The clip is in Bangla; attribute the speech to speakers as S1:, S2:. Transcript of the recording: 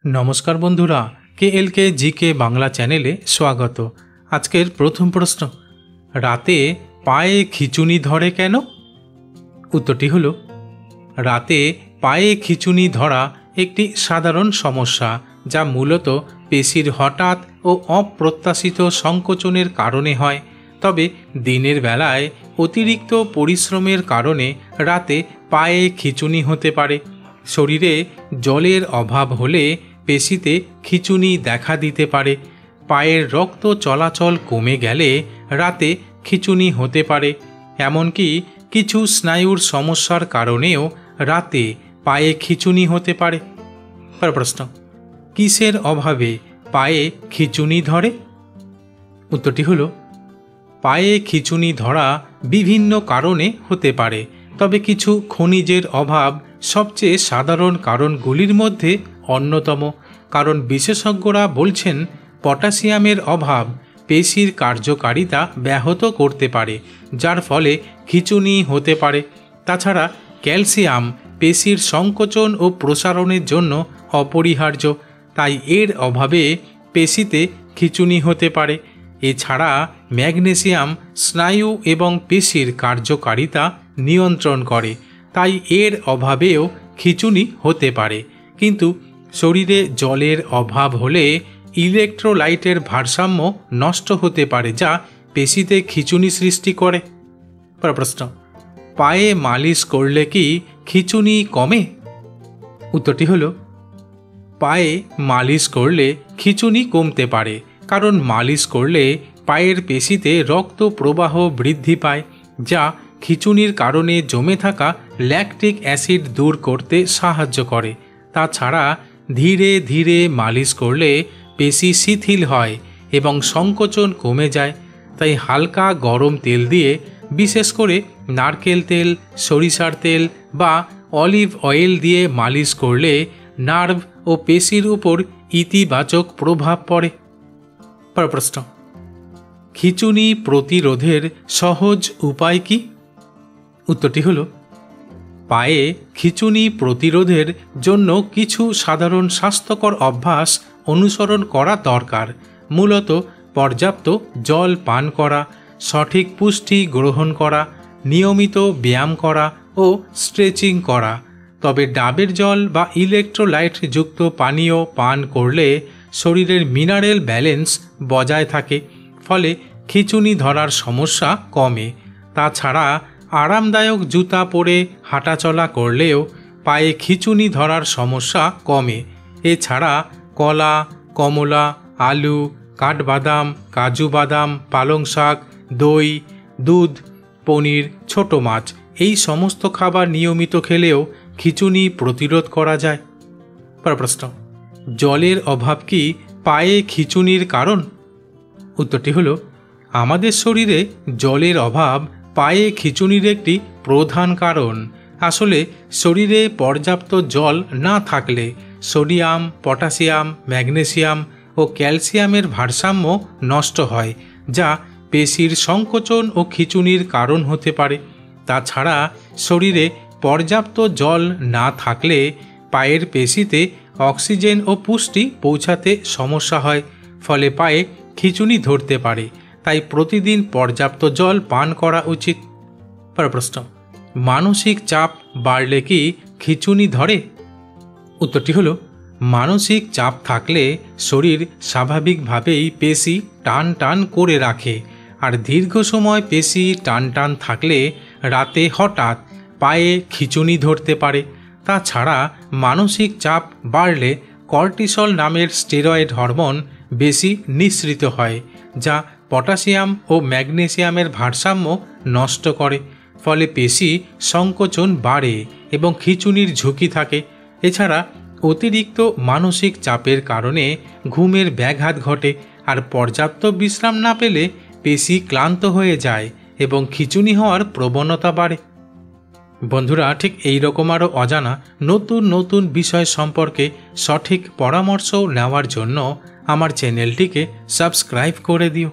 S1: নমস্কার বন্ধুরা, KLK জিকে বাংলা চ্যানেলে স্বাগত। আজকের প্রথম প্রশ্ন, রাতে পায়ে খিঁচুনি ধরে কেন? উত্তরটি হলো, রাতে পায়ে খিঁচুনি ধরা একটি সাধারণ সমস্যা যা মূলত পেশির হঠাৎ ও অপ্রত্যাশিত সংকোচনের কারণে হয়। তবে দিনের বেলায় অতিরিক্ত পরিশ্রমের কারণে রাতে পায়ে খিঁচুনি হতে পারে। শরীরে জলের অভাব হলে পেশিতে খিঁচুনি দেখা দিতে পারে। পায়ের রক্ত চলাচল কমে গেলে রাতে খিঁচুনি হতে পারে। এমনকি কিছু স্নায়ুর সমস্যার কারণেও রাতে পায়ে খিঁচুনি হতে পারে। প্রশ্ন, কিসের অভাবে পায়ে খিঁচুনি ধরে? উত্তরটি হলো, পায়ে খিঁচুনি ধরা বিভিন্ন কারণে হতে পারে, তবে কিছু খনিজের অভাব সবচেয়ে সাধারণ কারণগুলির মধ্যে অন্যতম। কারণ বিশেষজ্ঞরা বলছেন পটাশিয়ামের অভাব পেশির কার্যকারিতা ব্যাহত করতে পারে, যার ফলে খিঁচুনি হতে পারে। তাছাড়া ক্যালসিয়াম পেশির সংকোচন ও প্রসারণের জন্য অপরিহার্য, তাই এর অভাবে পেশিতে খিঁচুনি হতে পারে। এছাড়া ম্যাগনেসিয়াম স্নায়ু এবং পেশির কার্যকারিতা নিয়ন্ত্রণ করে, তাই এর অভাবেও খিঁচুনি হতে পারে। কিন্তু শরীরে জলের অভাব হলে ইলেকট্রোলাইটের ভারসাম্য নষ্ট হতে পারে, যা পেশিতে খিঁচুনি সৃষ্টি করে। প্রশ্ন, পায়ে মালিশ করলে কি খিঁচুনি কমে? উত্তরটি হলো, পায়ে মালিশ করলে খিঁচুনি কমতে পারে, কারণ মালিশ করলে পায়ের পেশিতে রক্ত প্রবাহ বৃদ্ধি পায়, যা খিঁচুনির কারণে জমে থাকা ল্যাকটিক অ্যাসিড দূর করতে সাহায্য করে। তাছাড়া ধীরে ধীরে মালিশ করলে পেশি শিথিল হয় এবং সংকোচন কমে যায়। তাই হালকা গরম তেল দিয়ে, বিশেষ করে নারকেল তেল, সরিষার তেল বা অলিভ অয়েল দিয়ে মালিশ করলে নার্ভ ও পেশির উপর ইতিবাচক প্রভাব পড়ে। প্রশ্ন, খিঁচুনি প্রতিরোধের সহজ উপায় কি? উত্তরটি হলো, পায়ে খিঁচুনি প্রতিরোধের জন্য কিছু সাধারণ স্বাস্থ্যকর অভ্যাস অনুসরণ করা দরকার। মূলত পর্যাপ্ত জল পান করা, সঠিক পুষ্টি গ্রহণ করা, নিয়মিত ব্যায়াম করা ও স্ট্রেচিং করা। তবে ডাবের জল বা ইলেকট্রোলাইট যুক্ত পানীয় পান করলে শরীরের মিনারেল ব্যালেন্স বজায় থাকে, ফলে খিঁচুনি ধরার সমস্যা কমে। তাছাড়া আরামদায়ক জুতা পরে হাঁটাচলা করলেও পায়ে খিঁচুনি ধরার সমস্যা কমে। এছাড়া কলা, কমলা, আলু, কাঠবাদাম, কাজু বাদাম, পালং শাক, দই, দুধ, পনির, ছোট মাছ এই সমস্ত খাবার নিয়মিত খেলেও খিঁচুনি প্রতিরোধ করা যায়। প্রশ্ন, জলের অভাব কি পায়ে খিঁচুনির কারণ? উত্তরটি হলো, আমাদের শরীরে জলের অভাব পায়ে খিঁচুনির একটি প্রধান কারণ। আসলে শরীরে পর্যাপ্ত জল না থাকলে সোডিয়াম, পটাশিয়াম, ম্যাগনেসিয়াম ও ক্যালসিয়ামের ভারসাম্য নষ্ট হয়, যা পেশির সংকোচন ও খিঁচুনির কারণ হতে পারে। তাছাড়া শরীরে পর্যাপ্ত জল না থাকলে পায়ের পেশিতে অক্সিজেন ও পুষ্টি পৌঁছাতে সমস্যা হয়, ফলে পায়ে খিঁচুনি ধরতে পারে। তাই প্রতিদিন পর্যাপ্ত জল পান করা উচিত। প্রশ্ন, মানসিক চাপ বাড়লে কি খিঁচুনি ধরে? উত্তরটি হলো, মানসিক চাপ থাকলে শরীর স্বাভাবিকভাবেই পেশি টান টান করে রাখে, আর দীর্ঘ সময় পেশি টান টান থাকলে রাতে হঠাৎ পায়ে খিঁচুনি ধরতে পারে। তাছাড়া মানসিক চাপ বাড়লে কর্টিসল নামের স্টেরয়েড হরমোন বেশি নিঃসৃত হয়, যা পটাশিয়াম ও ম্যাগনেসিয়ামের ভারসাম্য নষ্ট করে, ফলে পেশি সংকোচন বাড়ে এবং খিঁচুনির ঝুঁকি থাকে। এছাড়া অতিরিক্ত মানসিক চাপের কারণে ঘুমের ব্যাঘাত ঘটে, আর পর্যাপ্ত বিশ্রাম না পেলে পেশি ক্লান্ত হয়ে যায় এবং খিঁচুনি হওয়ার প্রবণতা বাড়ে। বন্ধুরা, ঠিক এই রকম আরও অজানা নতুন নতুন বিষয় সম্পর্কে সঠিক পরামর্শ নেওয়ার জন্য আমার চ্যানেলটিকে সাবস্ক্রাইব করে দিও।